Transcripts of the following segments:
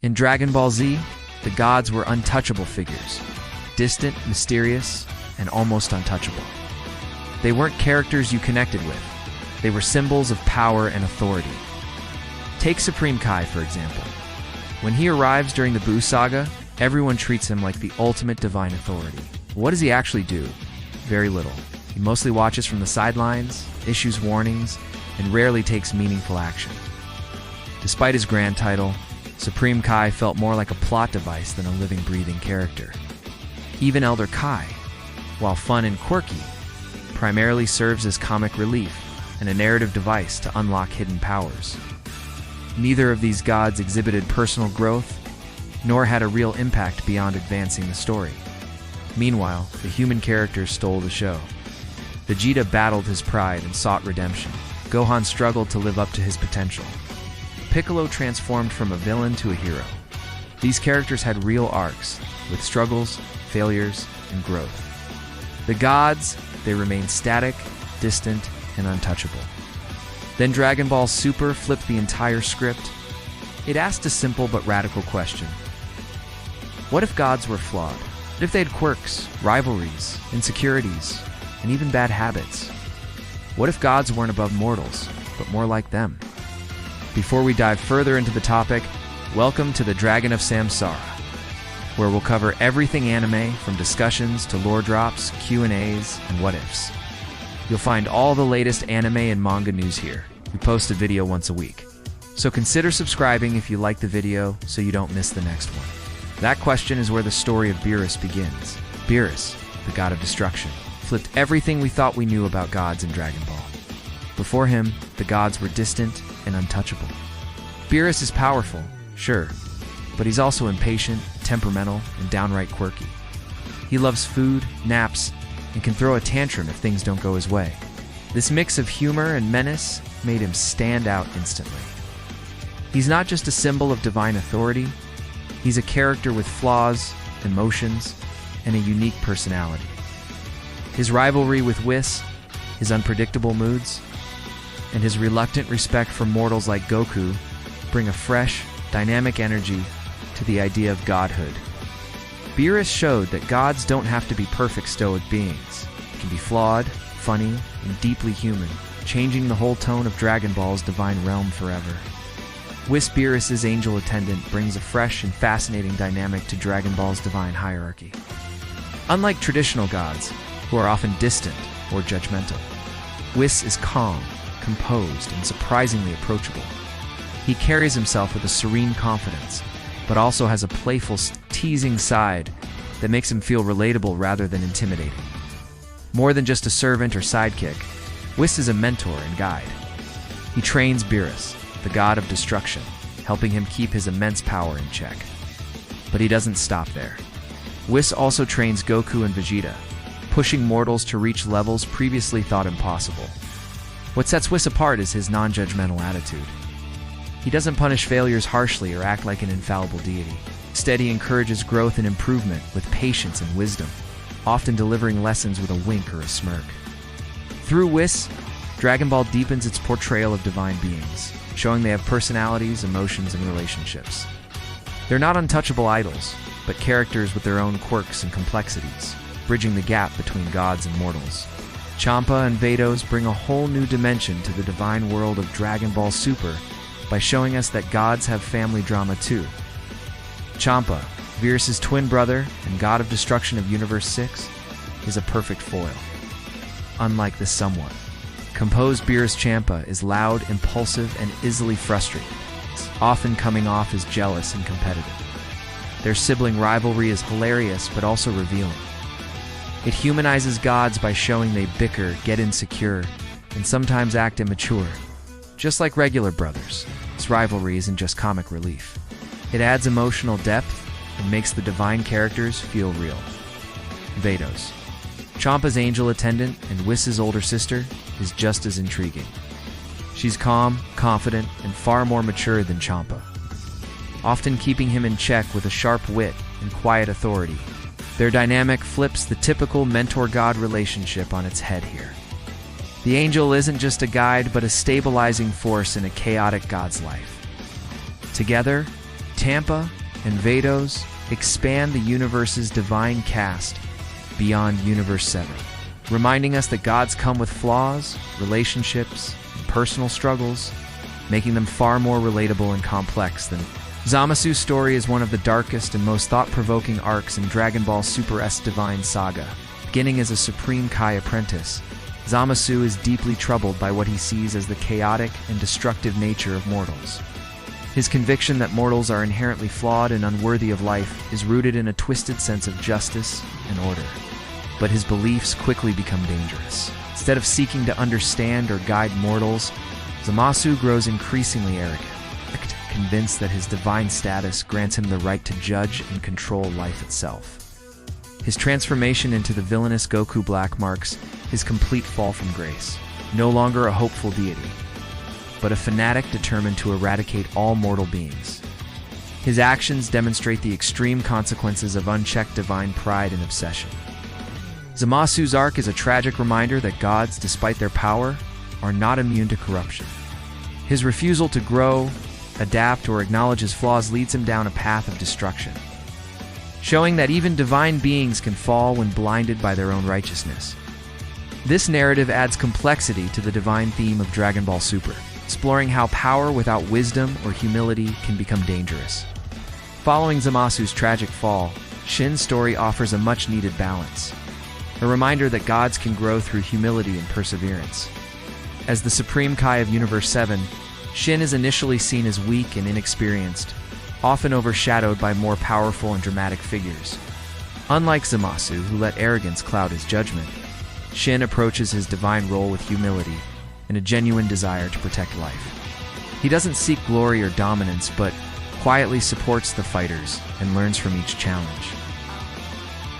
In Dragon Ball Z, the gods were untouchable figures, distant, mysterious, and almost untouchable. They weren't characters you connected with. They were symbols of power and authority. Take Supreme Kai, for example. When he arrives during the Buu saga, everyone treats him like the ultimate divine authority. What does he actually do? Very little. He mostly watches from the sidelines, issues warnings, and rarely takes meaningful action. Despite his grand title, Supreme Kai felt more like a plot device than a living, breathing character. Even Elder Kai, while fun and quirky, primarily serves as comic relief and a narrative device to unlock hidden powers. Neither of these gods exhibited personal growth, nor had a real impact beyond advancing the story. Meanwhile, the human characters stole the show. Vegeta battled his pride and sought redemption. Gohan struggled to live up to his potential. Piccolo transformed from a villain to a hero. These characters had real arcs, with struggles, failures, and growth. The gods, they remained static, distant, and untouchable. Then Dragon Ball Super flipped the entire script. It asked a simple but radical question. What if gods were flawed? What if they had quirks, rivalries, insecurities, and even bad habits? What if gods weren't above mortals, but more like them? Before we dive further into the topic, welcome to the Dragon of Samsara, where we'll cover everything anime from discussions to lore drops, Q&As, and what-ifs. You'll find all the latest anime and manga news here. We post a video once a week. So consider subscribing if you like the video so you don't miss the next one. That question is where the story of Beerus begins. Beerus, the god of destruction, flipped everything we thought we knew about gods in Dragon Ball. Before him, the gods were distant and untouchable. Beerus is powerful, sure, but he's also impatient, temperamental, and downright quirky. He loves food, naps, and can throw a tantrum if things don't go his way. This mix of humor and menace made him stand out instantly. He's not just a symbol of divine authority, he's a character with flaws, emotions, and a unique personality. His rivalry with Whis, his unpredictable moods, and his reluctant respect for mortals like Goku bring a fresh, dynamic energy to the idea of godhood. Beerus showed that gods don't have to be perfect stoic beings. They can be flawed, funny, and deeply human, changing the whole tone of Dragon Ball's divine realm forever. Whis, Beerus' angel attendant, brings a fresh and fascinating dynamic to Dragon Ball's divine hierarchy. Unlike traditional gods, who are often distant or judgmental, Whis is calm, composed, and surprisingly approachable. He carries himself with a serene confidence, but also has a playful, teasing side that makes him feel relatable rather than intimidating. More than just a servant or sidekick, Whis is a mentor and guide. He trains Beerus, the god of destruction, helping him keep his immense power in check. But he doesn't stop there. Whis also trains Goku and Vegeta, pushing mortals to reach levels previously thought impossible. What sets Whis apart is his non-judgmental attitude. He doesn't punish failures harshly or act like an infallible deity. Instead, he encourages growth and improvement with patience and wisdom, often delivering lessons with a wink or a smirk. Through Whis, Dragon Ball deepens its portrayal of divine beings, showing they have personalities, emotions, and relationships. They're not untouchable idols, but characters with their own quirks and complexities, bridging the gap between gods and mortals. Champa and Vados bring a whole new dimension to the divine world of Dragon Ball Super by showing us that gods have family drama too. Champa, Beerus' twin brother and god of destruction of Universe 6, is a perfect foil. Unlike the somewhat composed Beerus, Champa is loud, impulsive, and easily frustrated, often coming off as jealous and competitive. Their sibling rivalry is hilarious but also revealing. It humanizes gods by showing they bicker, get insecure, and sometimes act immature. Just like regular brothers, this rivalry isn't just comic relief. It adds emotional depth and makes the divine characters feel real. Vados, Champa's angel attendant and Whis' older sister, is just as intriguing. She's calm, confident, and far more mature than Champa, often keeping him in check with a sharp wit and quiet authority. Their dynamic flips the typical mentor-god relationship on its head here. The angel isn't just a guide, but a stabilizing force in a chaotic god's life. Together, Tampa and Vados expand the universe's divine cast beyond Universe 7, reminding us that gods come with flaws, relationships, and personal struggles, making them far more relatable and complex than Zamasu's story is one of the darkest and most thought-provoking arcs in Dragon Ball Super S Divine Saga. Beginning as a Supreme Kai apprentice, Zamasu is deeply troubled by what he sees as the chaotic and destructive nature of mortals. His conviction that mortals are inherently flawed and unworthy of life is rooted in a twisted sense of justice and order. But his beliefs quickly become dangerous. Instead of seeking to understand or guide mortals, Zamasu grows increasingly arrogant, convinced that his divine status grants him the right to judge and control life itself. His transformation into the villainous Goku Black marks his complete fall from grace. No longer a hopeful deity, but a fanatic determined to eradicate all mortal beings. His actions demonstrate the extreme consequences of unchecked divine pride and obsession. Zamasu's arc is a tragic reminder that gods, despite their power, are not immune to corruption. His refusal to grow, adapt, or acknowledge his flaws leads him down a path of destruction, showing that even divine beings can fall when blinded by their own righteousness. This narrative adds complexity to the divine theme of Dragon Ball Super, exploring how power without wisdom or humility can become dangerous. Following Zamasu's tragic fall, Shin's story offers a much-needed balance, a reminder that gods can grow through humility and perseverance. As the Supreme Kai of Universe 7, Shin is initially seen as weak and inexperienced, often overshadowed by more powerful and dramatic figures. Unlike Zamasu, who let arrogance cloud his judgment, Shin approaches his divine role with humility and a genuine desire to protect life. He doesn't seek glory or dominance, but quietly supports the fighters and learns from each challenge.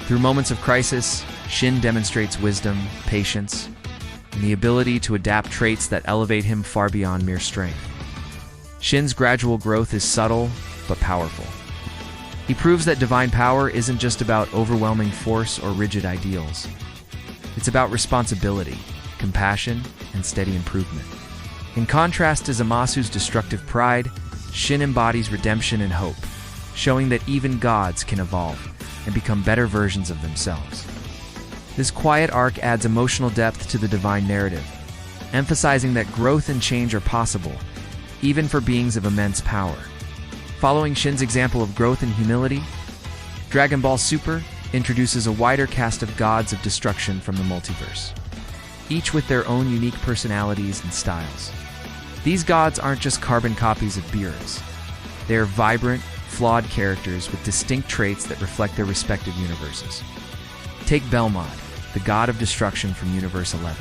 Through moments of crisis, Shin demonstrates wisdom, patience, and the ability to adapt traits that elevate him far beyond mere strength. Shin's gradual growth is subtle but powerful. He proves that divine power isn't just about overwhelming force or rigid ideals. It's about responsibility, compassion, and steady improvement. In contrast to Zamasu's destructive pride, Shin embodies redemption and hope, showing that even gods can evolve and become better versions of themselves. This quiet arc adds emotional depth to the divine narrative, emphasizing that growth and change are possible, even for beings of immense power. Following Shin's example of growth and humility, Dragon Ball Super introduces a wider cast of gods of destruction from the multiverse, each with their own unique personalities and styles. These gods aren't just carbon copies of Beerus. They are vibrant, flawed characters with distinct traits that reflect their respective universes. Take Belmod, the god of destruction from Universe 11.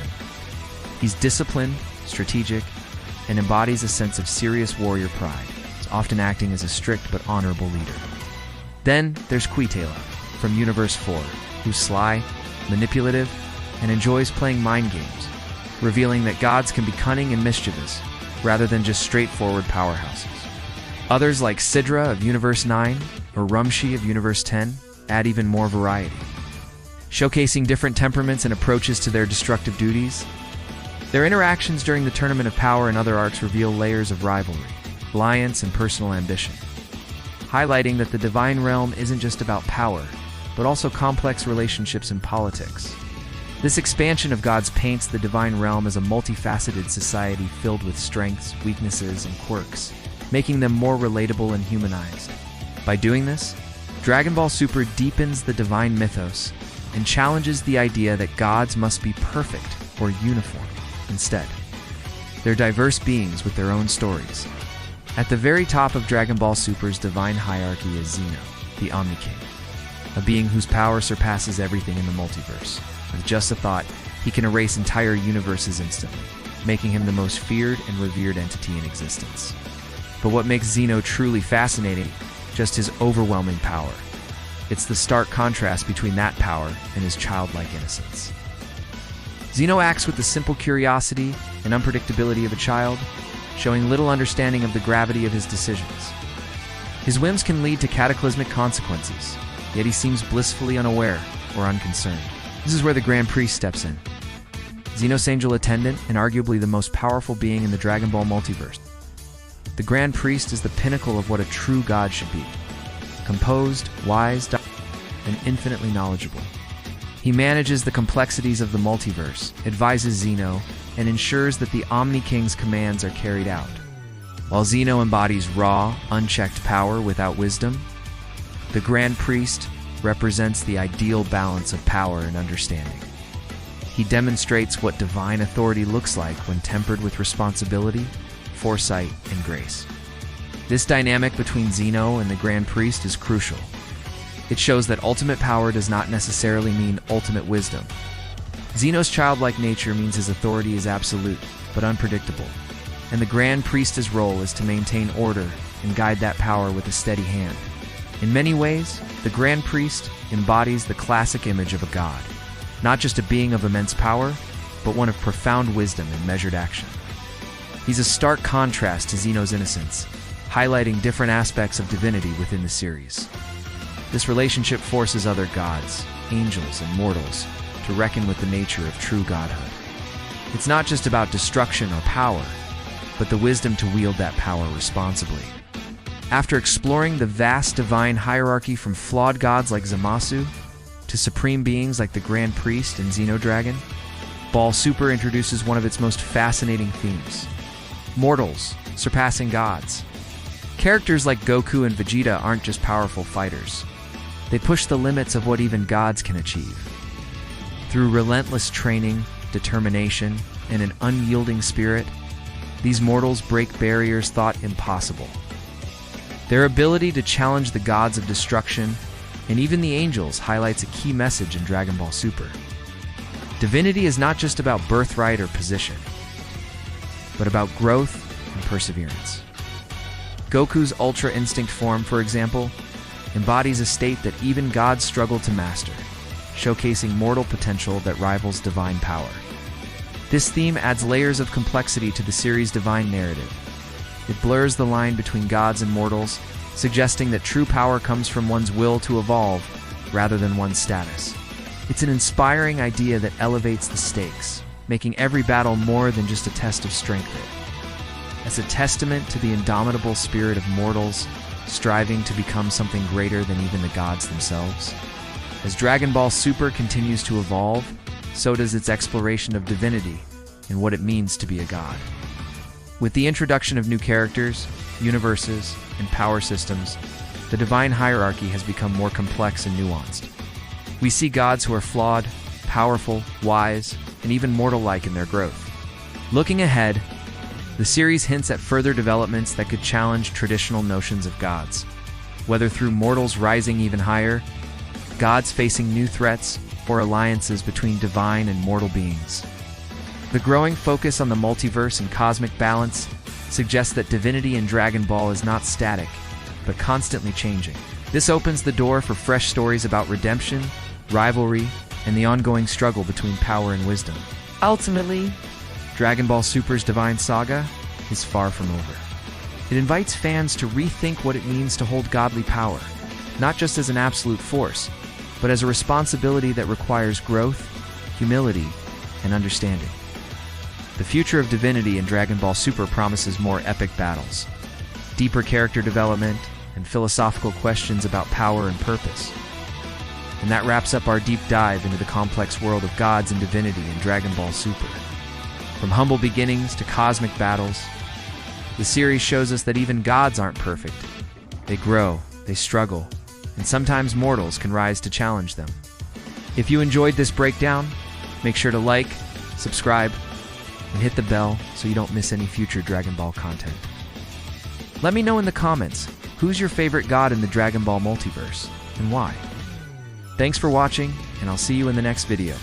He's disciplined, strategic, and embodies a sense of serious warrior pride, often acting as a strict but honorable leader. Then there's Quitela, from Universe 4, who's sly, manipulative, and enjoys playing mind games, revealing that gods can be cunning and mischievous, rather than just straightforward powerhouses. Others like Sidra of Universe 9 or Rumshi of Universe 10 add even more variety, showcasing different temperaments and approaches to their destructive duties. Their interactions during the Tournament of Power and other arcs reveal layers of rivalry, alliance, and personal ambition, highlighting that the divine realm isn't just about power, but also complex relationships and politics. This expansion of gods paints the divine realm as a multifaceted society filled with strengths, weaknesses, and quirks, making them more relatable and humanized. By doing this, Dragon Ball Super deepens the divine mythos and challenges the idea that gods must be perfect or uniform. Instead, they're diverse beings with their own stories. At the very top of Dragon Ball Super's divine hierarchy is Zeno, the Omni King, a being whose power surpasses everything in the multiverse. With just a thought, he can erase entire universes instantly, making him the most feared and revered entity in existence. But what makes Zeno truly fascinating, just his overwhelming power. It's the stark contrast between that power and his childlike innocence. Zeno acts with the simple curiosity and unpredictability of a child, showing little understanding of the gravity of his decisions. His whims can lead to cataclysmic consequences, yet he seems blissfully unaware or unconcerned. This is where the Grand Priest steps in. Zeno's angel attendant and arguably the most powerful being in the Dragon Ball multiverse. The Grand Priest is the pinnacle of what a true god should be. Composed, wise, and infinitely knowledgeable. He manages the complexities of the multiverse, advises Zeno, and ensures that the Omni King's commands are carried out. While Zeno embodies raw, unchecked power without wisdom, the Grand Priest represents the ideal balance of power and understanding. He demonstrates what divine authority looks like when tempered with responsibility, foresight, and grace. This dynamic between Zeno and the Grand Priest is crucial. It shows that ultimate power does not necessarily mean ultimate wisdom. Zeno's childlike nature means his authority is absolute, but unpredictable, and the Grand Priest's role is to maintain order and guide that power with a steady hand. In many ways, the Grand Priest embodies the classic image of a god, not just a being of immense power, but one of profound wisdom and measured action. He's a stark contrast to Zeno's innocence, highlighting different aspects of divinity within the series. This relationship forces other gods, angels, and mortals to reckon with the nature of true godhood. It's not just about destruction or power, but the wisdom to wield that power responsibly. After exploring the vast divine hierarchy from flawed gods like Zamasu to supreme beings like the Grand Priest and Xenodragon, Ball Super introduces one of its most fascinating themes: mortals surpassing gods. Characters like Goku and Vegeta aren't just powerful fighters. They push the limits of what even gods can achieve. Through relentless training, determination, and an unyielding spirit, these mortals break barriers thought impossible. Their ability to challenge the gods of destruction and even the angels highlights a key message in Dragon Ball Super. Divinity is not just about birthright or position, but about growth and perseverance. Goku's Ultra Instinct form, for example, embodies a state that even gods struggle to master, showcasing mortal potential that rivals divine power. This theme adds layers of complexity to the series' divine narrative. It blurs the line between gods and mortals, suggesting that true power comes from one's will to evolve rather than one's status. It's an inspiring idea that elevates the stakes, making every battle more than just a test of strength. As a testament to the indomitable spirit of mortals, striving to become something greater than even the gods themselves. As Dragon Ball Super continues to evolve, so does its exploration of divinity and what it means to be a god. With the introduction of new characters, universes, and power systems, the divine hierarchy has become more complex and nuanced. We see gods who are flawed, powerful, wise, and even mortal-like in their growth. Looking ahead, the series hints at further developments that could challenge traditional notions of gods, whether through mortals rising even higher, gods facing new threats, or alliances between divine and mortal beings. The growing focus on the multiverse and cosmic balance suggests that divinity in Dragon Ball is not static, but constantly changing. This opens the door for fresh stories about redemption, rivalry, and the ongoing struggle between power and wisdom. Ultimately, Dragon Ball Super's divine saga is far from over. It invites fans to rethink what it means to hold godly power, not just as an absolute force, but as a responsibility that requires growth, humility, and understanding. The future of divinity in Dragon Ball Super promises more epic battles, deeper character development, and philosophical questions about power and purpose. And that wraps up our deep dive into the complex world of gods and divinity in Dragon Ball Super. From humble beginnings to cosmic battles, the series shows us that even gods aren't perfect. They grow, they struggle, and sometimes mortals can rise to challenge them. If you enjoyed this breakdown, make sure to like, subscribe, and hit the bell so you don't miss any future Dragon Ball content. Let me know in the comments, who's your favorite god in the Dragon Ball multiverse, and why? Thanks for watching, and I'll see you in the next video.